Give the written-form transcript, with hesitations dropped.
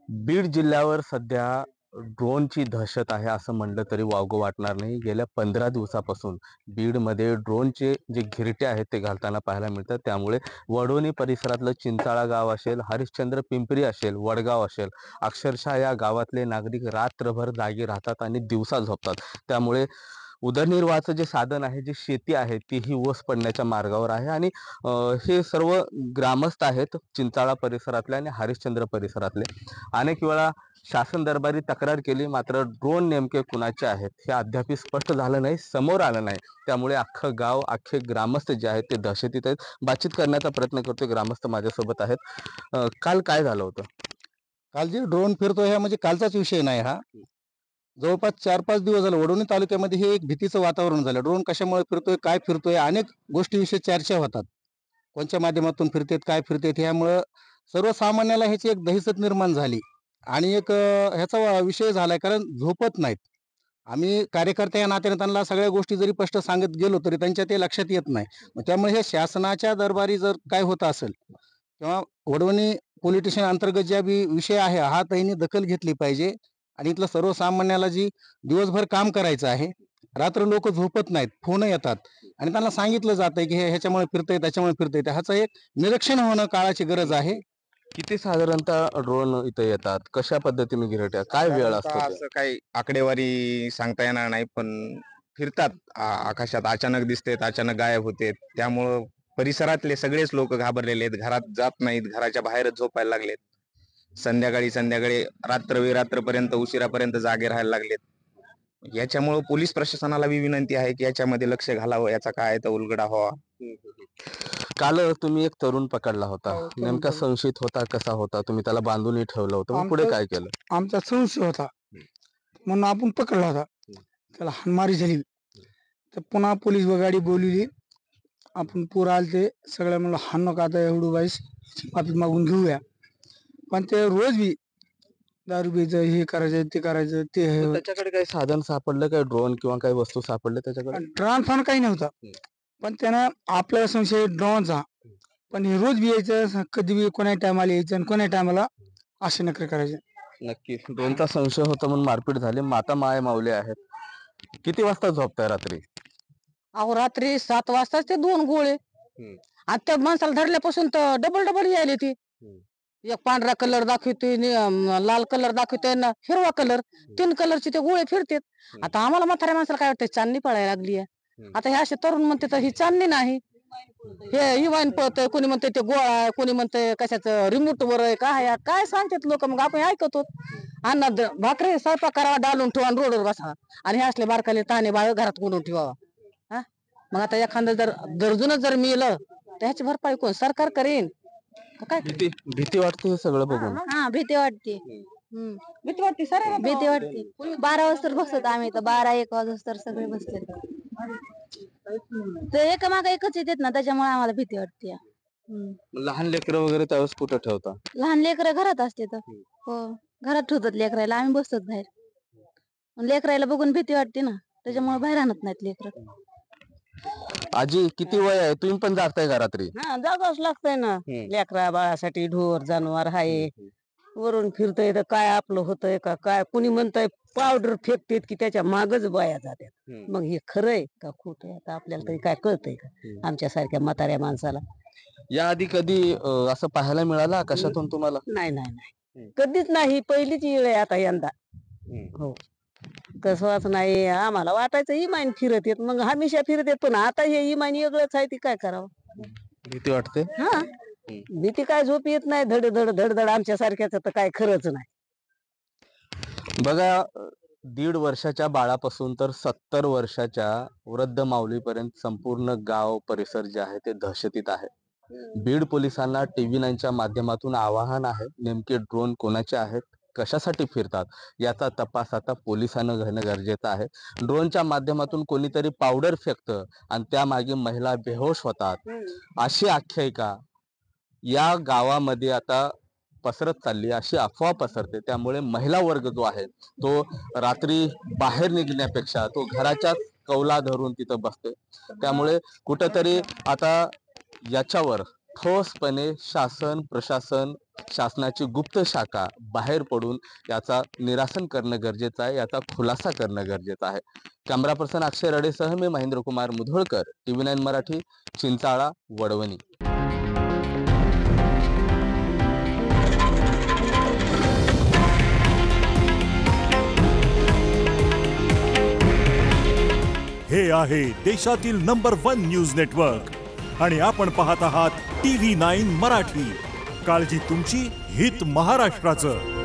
बीड जिल्ह्यावर सध्या ड्रोनची दहशत आहे असं म्हणलं तरी वावगं वाटणार नाही. गेल्या 15 दिवसापासून बीडमध्ये ड्रोनचे जे घिरटे आहेत ते घालताना पाहायला मिळतात. त्यामुळे वडोणी परिसरातलं चिंचाळा गाव असेल, हरिश्चंद्र पिंपरी असेल, वडगाव असेल, अक्षरशः या गावातले नागरिक रात्रभर जागी राहतात आणि दिवसा झोपतात. त्यामुळे उदरनिर्वाहाचं जे साधन आहे, जी शेती आहे, तीही ओस पडण्याच्या मार्गावर आहे आणि अ, हे सर्व ग्रामस्थ आहेत चिंचाळा परिसरातले आणि हरिश्चंद्र परिसरातले. अनेक वेळा शासन दरबारी तक्रार केली, मात्र ड्रोन नेमके कुणाचे आहेत हे अद्याप स्पष्ट झालं नाही, समोर आलं नाही. त्यामुळे अख्खं गाव, अख्खे ग्रामस्थ जे आहेत ते दहशतीत आहेत. बातचीत करण्याचा प्रयत्न करतोय, ग्रामस्थ माझ्यासोबत आहेत. काल काय झालं होतं? काल जे ड्रोन फिरतोय हा म्हणजे कालचाच विषय नाही हा. जवळपास 4-5 दिवस झाले वडोणी तालुक्यामध्ये हे एक भीतीचं वातावरण झालं. ड्रोन कशामुळे फिरतोय, काय फिरतोय, अनेक गोष्टीविषयी चर्चा होतात. कोणत्या माध्यमातून फिरतेत, काय फिरतेत ह्यामुळं सर्वसामान्याला ह्याची एक दहशत निर्माण झाली आणि एक ह्याचा विषय झालाय कारण झोपत नाहीत. आम्ही कार्यकर्ते या नात्याने त्यांना सगळ्या गोष्टी जरी स्पष्ट सांगत गेलो तरी त्यांच्या ते लक्षात येत नाही. मग त्यामुळे हे शासनाच्या दरबारी जर काय होत असेल किंवा वडवणी पोलीस स्टेशन अंतर्गत ज्या बी विषय आहे हा त्यांनी दखल घेतली पाहिजे आणि इथलं सर्वसामान्याला जी दिवसभर काम करायचं आहे, रात्र लोक झोपत नाहीत, फोन येतात आणि त्यांना सांगितलं जातंय की हे ह्याच्यामुळे फिरतंय त्याच्यामुळे फिरतंय ह्याचं एक निरीक्षण होणं काळाची गरज आहे. किती साधारणतः ड्रोन इथे येतात? कशा पद्धतीने घिरट्या? काय वेळ साधारणतः असतो ते? असं काही आकडेवारी सांगता येणार नाही, पण फिरतात आकाशात अचानक दिसतेत, अचानक गायब होतेत. त्यामुळं परिसरातले सगळेच लोक घाबरलेले आहेत. घरात जात नाहीत, घराच्या बाहेरच झोपायला लागलेत. संध्याकाळी संध्याकाळी रात्रपर्यंत उशिरापर्यंत जागे राहायला लागलेत. याच्यामुळं पोलीस प्रशासनाला बी विनंती आहे की याच्यामध्ये लक्ष घालावं, याचा काय आहे तर उलगडा व्हावा. काल तुम्ही एक तरुण पकडला होता. हो, तरुण नेमका पकडला. संशयित होता, कसा होता? तुम्ही त्याला बांधूनही ठेवलं होतं. मग पुढे आमचा काय केलं? आमचा संशय होता म्हणून आपण पकडला होता. त्याला हाणमारी झाली तर पुन्हा पोलीस गाडी बोलवली. आपण पोरं आलते सगळ्या म्हणलं हाण नका आता एवढं बाईस माफी मागून घेऊया. पण ते रोज बी दारू प्यायचं, हे करायचं, ते करायचं, ते मग त्याच्याकडे काही साधन सापडलं, काही ड्रोन किंवा काही वस्तू सापडल्या त्याच्याकडे? ड्रोन फॉन काही नव्हता. पण त्यानं आपल्याला संशय ड्रोनचा. पण हे रोज बी यायचं, कधी बी कोणा टायमाला यायचं आणि कोणा टायमाला असे नखरे करायचे. नक्की ड्रोनचा संशय होता म्हणून मारपीट झाली. माता माय माऊली आहेत. किती वाजता झोपताय रात्री? अहो रात्री 7 वाजताच ते 2 गोळे. आता त्या माणसाला धरल्यापासून तर डबल डबल यायले ती. एक पांढरा कलर दाखवतोय, लाल कलर दाखवतोय ना हिरवा कलर. 3 कलरचे ते गोळे फिरतेत. आता आम्हाला म्हाताऱ्या माणसाला काय वाटतंय चांदणी पळायला लागली आहे. आता हे असे तरुण म्हणते तर ही चांदणी नाही, हे इवाईन पळतंय, कोणी म्हणतंय ते गोळा आहे, कोणी म्हणतंय कशाचं रिमोट वर आहे, काय आहे, काय सांगतात लोक. मग आपण ऐकतो. अन्न भाकरी स्वयंपाक करावा, डालून ठेवा आणि रोडवर बसा आणि हे असले बारकाले ताने बाळ घरात कोंडून ठेवावा. हा मग आता एखादं जर दर्जूनच जर मिळलं तर ह्याची भरपाई कोण सरकार करेन का काय? भीती भीती वाटते हे सगळं बघून. हा भीती वाटते. भीती वाटते सर. भीती वाटते. 12 वाजता बसत आम्ही तर 12-1 वाजता सगळे बसले. ते एकामाग एकच येतात ना त्याच्यामुळे आम्हाला भीती वाटते. लहान लेकरं वगैरे त्यावेळेस कुठं ठेवता? लहान लेकरं घरात असते तर हो घरात ठेवतात लेकरायला, आम्ही बसतो बाहेर. लेकरायला बघून भीती वाटते ना त्याच्यामुळे बाहेर आणत नाहीत लेकर. आजी किती वय आहे? तुम्ही पण जागताय का रात्री? हा जागाच लागतंय ना. लेकरा बाळासाठी ढोर जनावर आहे, वरून फिरतय तर काय आपलं होतंय का काय. कुणी म्हणतंय पावडर फेकतेत की त्याच्या मागच बाया जातात. मग हे खरंय का खोटंय आता आपल्याला तरी काय कळतंय का आमच्या सारख्या म्हाताऱ्या माणसाला? या आधी कधी असं पाहायला मिळालं आकाशातून तुम्हाला? नाही नाही नाही, कधीच नाही. पहिलीच वेळ आहे आता यंदा. हो कसवाच नाही. आम्हाला वाटायचं इमान फिरत येत, मग हमेशा फिरत येत, पण आता हे इमान वेगळंच आहे. ती काय करावं. भीती वाटते. हा भीती काय झोप येत नाही. धडधड धडधड आमच्या सारख्याच तर काय खरंच नाही. बघा 1.5 वर्षाच्या बाळापासून तर 70 वर्षाच्या वृद्ध माऊलीपर्यंत संपूर्ण गाव परिसर जे आहे ते दहशतीत आहे. बीड पोलिसांना TV9 च्या माध्यमातून आवाहन आहे, नेमके ड्रोन कोणाचे आहेत, कशासाठी फिरतात याचा तपास आता पोलिसांना घेणं गरजेचं आहे. ड्रोनच्या माध्यमातून कोणीतरी पावडर फेकतं आणि त्यामागे महिला बेहोश होतात अशी आख्यायिका या गावामध्ये आता पसरत चालली, अशी अफवा पसरते. त्यामुळे महिला वर्ग जो आहे तो रात्री बाहेर निघण्यापेक्षा तो घराच्याच कौला धरून तिथं बसते. त्यामुळे कुठंतरी आता याच्यावर ठोसपणे शासन प्रशासन शासनाची गुप्त शाखा बाहेर पडून याचा निरासन करणं गरजेचं आहे, याचा खुलासा करणं गरजेचं आहे. कॅमेरा पर्सन अक्षय रडेसह मी महेंद्रकुमार मुधोळकर, TV9 मराठी, चिंचाळा, वडवणी. हे आहे देशातील नंबर 1 न्यूज नेटवर्क आणि आपण पाहत आहात TV9 मराठी. काळजी तुमची, हित महाराष्ट्राचं.